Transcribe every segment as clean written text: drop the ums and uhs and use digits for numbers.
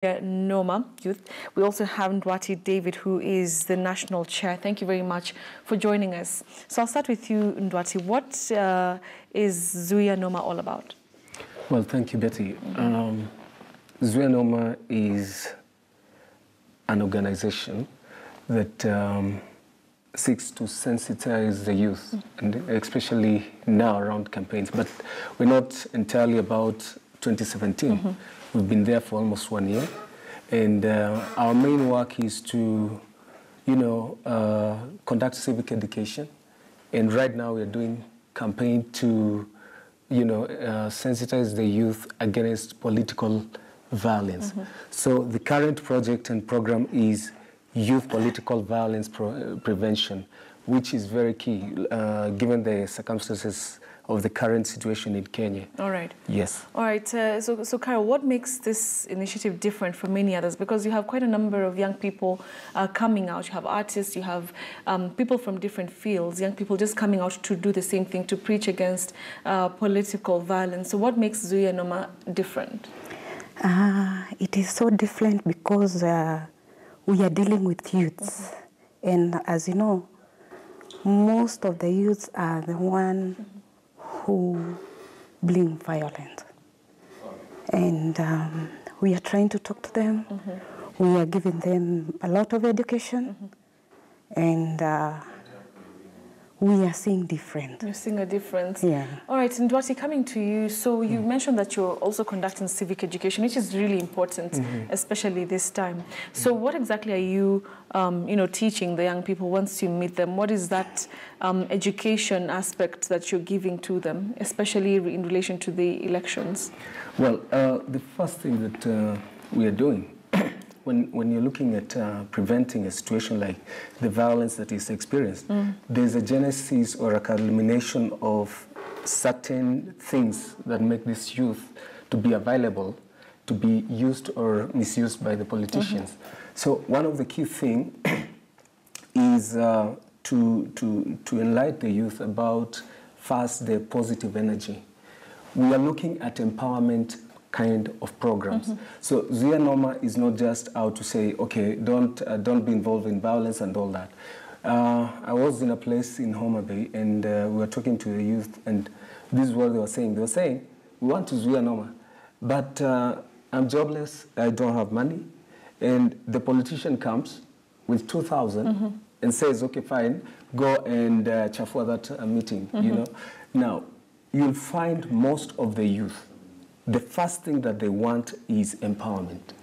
Noma Youth. We also have Ndwati David, who is the national chair. Thank you very much for joining us. So I'll start with you, Ndwati. What is Zuia Noma all about? Well, thank you, Betty. Zuia Noma is an organization that seeks to sensitize the youth, and especially now around campaigns. But we're not entirely about 2017. We've been there for almost 1 year, and our main work is to, conduct civic education. And right now we're doing campaign to, sensitize the youth against political violence. So the current project and program is youth political violence prevention, which is very key given the circumstances of the current situation in Kenya. All right. Yes. All right. So Carol, what makes this initiative different from many others? Because you have quite a number of young people coming out. You have artists, you have people from different fields, young people just coming out to do the same thing, to preach against political violence. So what makes Zuia Noma different? It is so different because we are dealing with youths. And as you know, most of the youths are the one who bring violence. And we are trying to talk to them. We are giving them a lot of education. And we are seeing different. You're seeing a difference? Yeah. All right, and Ndwati, coming to you, so you mentioned that you're also conducting civic education, which is really important, especially this time. So what exactly are you, teaching the young people once you meet them? What is that education aspect that you're giving to them, especially in relation to the elections? Well, the first thing that we are doing when you're looking at preventing a situation like the violence that is experienced, there's a genesis or a culmination of certain things that make this youth to be available, to be used or misused by the politicians. So one of the key things is to enlighten the youth about, first, the positive energy. We are looking at empowerment kind of programs. So Zuia Noma is not just out to say, okay, don't be involved in violence and all that. I was in a place in Homa Bay, and we were talking to the youth, and this is what they were saying. They were saying, we want to Zuia Noma, but I'm jobless, I don't have money, and the politician comes with 2,000 and says, okay, fine, go and chafua that meeting, Now, you'll find most of the youth, the first thing that they want is empowerment.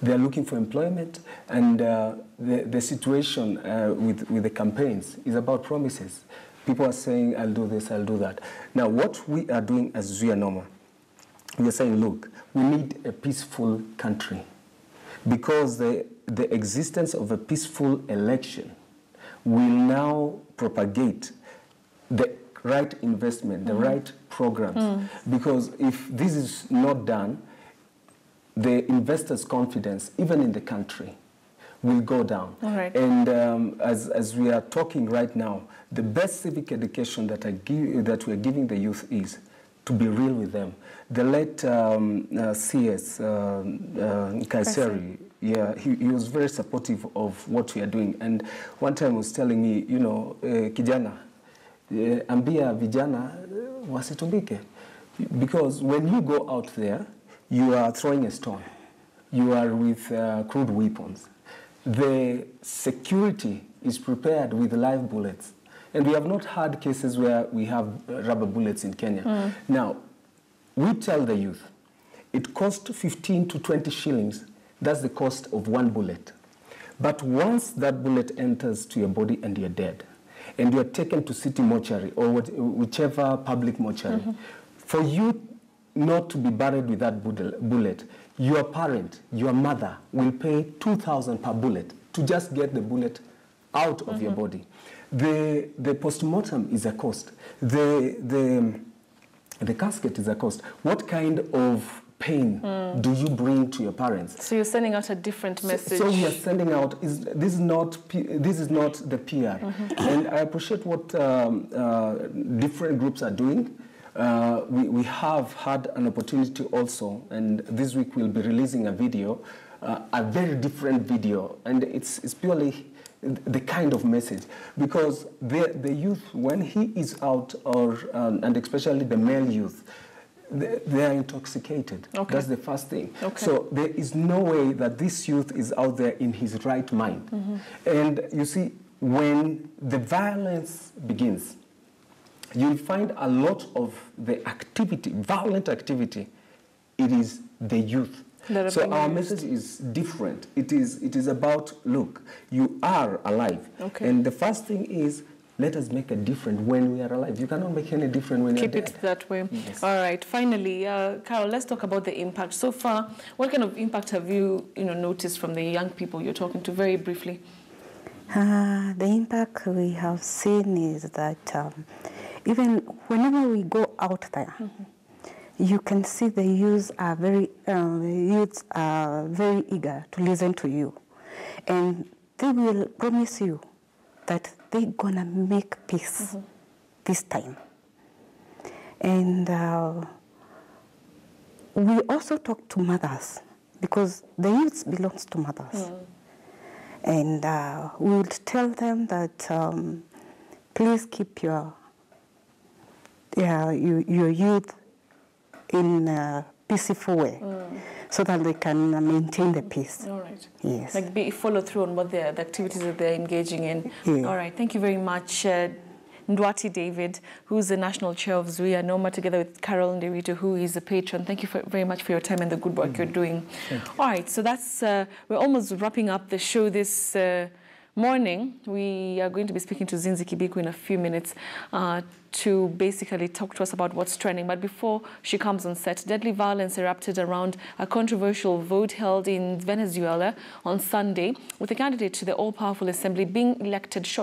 They're looking for employment, and the situation with the campaigns is about promises. People are saying, I'll do this, I'll do that. Now, what we are doing as Zuia Noma, we are saying, look, we need a peaceful country, because the existence of a peaceful election will now propagate the right investment, the right programs. Because if this is not done, the investors' confidence, even in the country, will go down. All right. And as we are talking right now, the best civic education that we are giving the youth is to be real with them. The late CS Kaiseri, yeah, he was very supportive of what we are doing. And one time he was telling me, kijana, ambia vijana wasitumike, because when you go out there, you are throwing a stone, you are with crude weapons. The security is prepared with live bullets, and we have not had cases where we have rubber bullets in Kenya. Now, we tell the youth, it costs 15 to 20 shillings. That's the cost of one bullet. But once that bullet enters to your body and you're dead, and you are taken to city mortuary or whichever public mortuary, for you not to be buried with that bullet, your parent, your mother, will pay 2,000 per bullet to just get the bullet out of your body. The postmortem is a cost. The casket is a cost. What kind of pain do you bring to your parents? So you're sending out a different message. So we are sending out, this is not the PR. And I appreciate what different groups are doing. We have had an opportunity also, and this week we'll be releasing a video a very different video, and it's purely the kind of message, because the youth, when he is out, and especially the male youth, they are intoxicated. Okay. That's the first thing. Okay. So there is no way that this youth is out there in his right mind. And you see, when the violence begins, you'll find a lot of the activity, violent activity, it is the youth. So our message is different. It is about, look, you are alive. Okay. And the first thing is, let us make a difference when we are alive. You cannot make any difference when you're dead. Keep it that way. Yes. All right. Finally, Carol, let's talk about the impact. So far, what kind of impact have you, noticed from the young people you're talking to, very briefly? The impact we have seen is that even whenever we go out there, you can see the youths are very eager to listen to you, and they will promise you that they're gonna make peace this time. And we also talk to mothers, because the youth belongs to mothers. And we will tell them that please keep your youth in a peaceful way, so that they can maintain the peace. All right. Yes. Like follow through on what the activities that they're engaging in. Yeah. All right. Thank you very much, Ndwati David, who's the national chair of Zuia Noma, together with Carol Nderito, who is a patron. Thank you very much for your time and the good work you're doing. All right. So that's we're almost wrapping up the show this morning. We are going to be speaking to Zinzi Kibiku in a few minutes to basically talk to us about what's trending. But before she comes on set, deadly violence erupted around a controversial vote held in Venezuela on Sunday, with a candidate to the all-powerful assembly being elected shortly